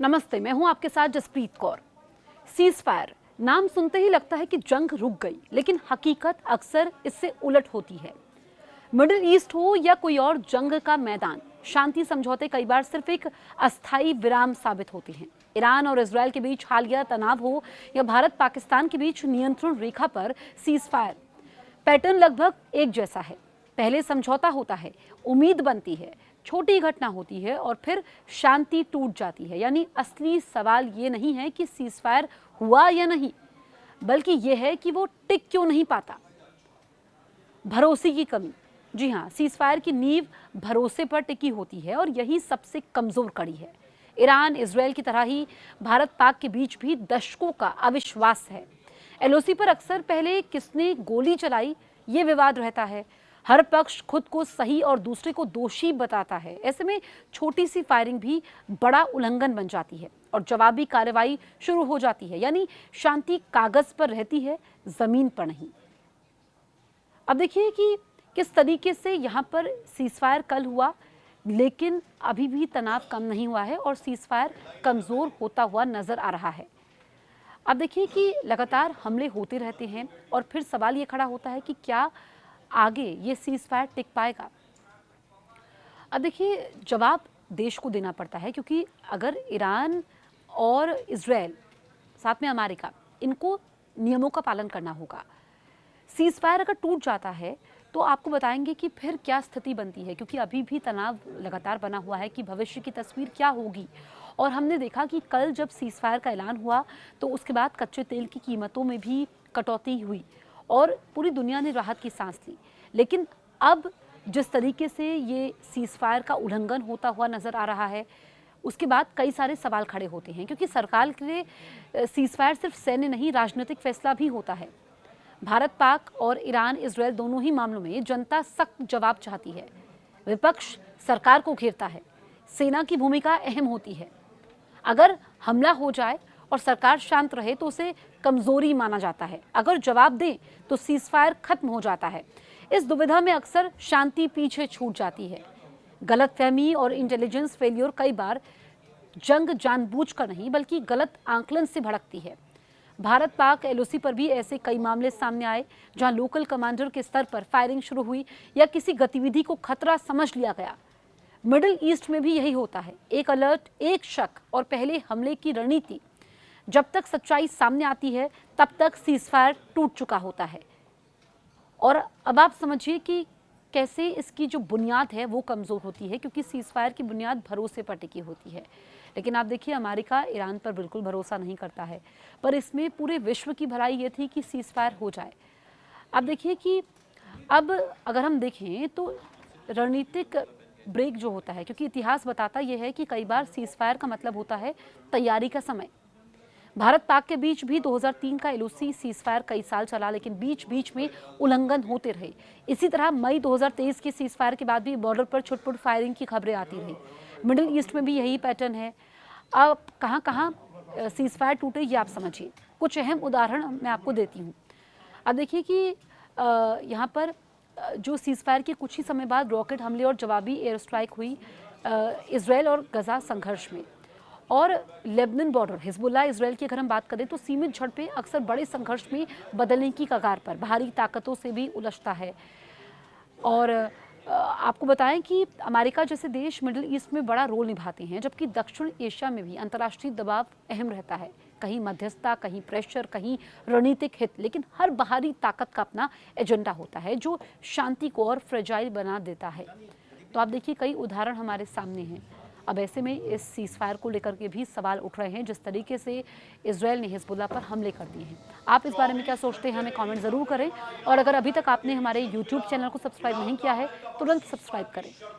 नमस्ते, मैं हूं आपके साथ जसप्रीत कौर। सीज फायर नाम सुनते ही लगता है कि जंग रुक गई, लेकिन हकीकत अक्सर इससे उलट होती है। मिडिल ईस्ट हो या कोई और जंग का मैदान, शांति समझौते कई बार सिर्फ एक अस्थायी विराम साबित होते हैं। ईरान और इजरायल के बीच हालिया तनाव हो या भारत पाकिस्तान के बीच नियंत्रण रेखा पर सीज फायर, पैटर्न लगभग एक जैसा है। पहले समझौता होता है, उम्मीद बनती है, छोटी घटना होती है और फिर शांति टूट जाती है। यानी असली सवाल ये नहीं है कि सीज फायर हुआ या नहीं, बल्कि यह है कि वो टिक क्यों नहीं पाता। भरोसे की कमी। जी हाँ, सीज फायर की नींव भरोसे पर टिकी होती है और यही सबसे कमजोर कड़ी है। ईरान इजरायल की तरह ही भारत पाक के बीच भी दशकों का अविश्वास है। एलओसी पर अक्सर पहले किसने गोली चलाई ये विवाद रहता है। हर पक्ष खुद को सही और दूसरे को दोषी बताता है। ऐसे में छोटी सी फायरिंग भी बड़ा उल्लंघन बन जाती है और जवाबी कार्रवाई शुरू हो जाती है। यानी शांति कागज पर रहती है, जमीन पर नहीं। अब देखिए कि किस तरीके से यहाँ पर सीजफायर कल हुआ, लेकिन अभी भी तनाव कम नहीं हुआ है और सीजफायर कमजोर होता हुआ नजर आ रहा है। अब देखिए कि लगातार हमले होते रहते हैं और फिर सवाल ये खड़ा होता है कि क्या आगे ये सीज फायर टिक पाएगा। अब देखिए, जवाब देश को देना पड़ता है, क्योंकि अगर ईरान और इजरायल साथ में अमेरिका, इनको नियमों का पालन करना होगा। सीज फायर अगर टूट जाता है तो आपको बताएंगे कि फिर क्या स्थिति बनती है, क्योंकि अभी भी तनाव लगातार बना हुआ है कि भविष्य की तस्वीर क्या होगी। और हमने देखा कि कल जब सीज फायर का ऐलान हुआ तो उसके बाद कच्चे तेल की कीमतों में भी कटौती हुई और पूरी दुनिया ने राहत की सांस ली। लेकिन अब जिस तरीके से ये सीज फायर का उल्लंघन होता हुआ नजर आ रहा है, उसके बाद कई सारे सवाल खड़े होते हैं, क्योंकि सरकार के लिए सीज फायर सिर्फ सैन्य नहीं, राजनीतिक फैसला भी होता है। भारत पाक और ईरान इजरायल दोनों ही मामलों में जनता सख्त जवाब चाहती है। विपक्ष सरकार को घेरता है, सेना की भूमिका अहम होती है। अगर हमला हो जाए और सरकार शांत रहे तो उसे कमजोरी माना जाता है, अगर जवाब दें तो सीजफायर खत्म हो जाता है। इस दुविधा में अक्सर शांति पीछे छूट जाती है। गलतफहमी और इंटेलिजेंस फेलियर कई बार जंग जानबूझकर नहीं बल्कि गलत आकलन से भड़कती है। भारत पाक एलओसी पर भी ऐसे कई मामले सामने आए जहां लोकल कमांडर के स्तर पर फायरिंग शुरू हुई या किसी गतिविधि को खतरा समझ लिया गया। मिडिल ईस्ट में भी यही होता है, एक अलर्ट, एक शक और पहले हमले की रणनीति। जब तक सच्चाई सामने आती है तब तक सीजफायर टूट चुका होता है। और अब आप समझिए कि कैसे इसकी जो बुनियाद है वो कमज़ोर होती है, क्योंकि सीजफायर की बुनियाद भरोसे पर टिकी होती है। लेकिन आप देखिए, अमेरिका ईरान पर बिल्कुल भरोसा नहीं करता है, पर इसमें पूरे विश्व की भलाई ये थी कि सीजफायर हो जाए। अब देखिए कि अब अगर हम देखें तो रणनीतिक ब्रेक जो होता है, क्योंकि इतिहास बताता यह है कि कई बार सीजफायर का मतलब होता है तैयारी का समय। भारत पाक के बीच भी 2003 का एलओसी सीजफायर कई साल चला, लेकिन बीच बीच में उल्लंघन होते रहे। इसी तरह मई 2023 के सीजफायर के बाद भी बॉर्डर पर छुटपुट फायरिंग की खबरें आती रही। मिडिल ईस्ट में भी यही पैटर्न है। अब कहाँ कहाँ सीजफायर टूटे ये आप समझिए। कुछ अहम उदाहरण मैं आपको देती हूँ। अब देखिए कि यहाँ पर जो सीजफायर के कुछ ही समय बाद रॉकेट हमले और जवाबी एयर स्ट्राइक हुई इजरायल और गजा संघर्ष में। और लेबनान बॉर्डर, हिजबुल्लाह इजरायल की अगर हम बात करें तो सीमित झड़पें अक्सर बड़े संघर्ष में बदलने की कगार पर, भारी ताकतों से भी उलझता है। और आपको बताएं कि अमेरिका जैसे देश मिडिल ईस्ट में बड़ा रोल निभाते हैं, जबकि दक्षिण एशिया में भी अंतर्राष्ट्रीय दबाव अहम रहता है। कहीं मध्यस्थता, कहीं प्रेशर, कहीं रणनीतिक हित। लेकिन हर बाहरी ताकत का अपना एजेंडा होता है जो शांति को और फ्रेजाइल बना देता है। तो आप देखिए, कई उदाहरण हमारे सामने हैं। अब ऐसे में इस सीजफायर को लेकर के भी सवाल उठ रहे हैं, जिस तरीके से इजरायल ने हिजबुल्लाह पर हमले कर दिए हैं। आप इस बारे में क्या सोचते हैं, हमें कमेंट ज़रूर करें। और अगर अभी तक आपने हमारे यूट्यूब चैनल को सब्सक्राइब नहीं किया है, तुरंत सब्सक्राइब करें।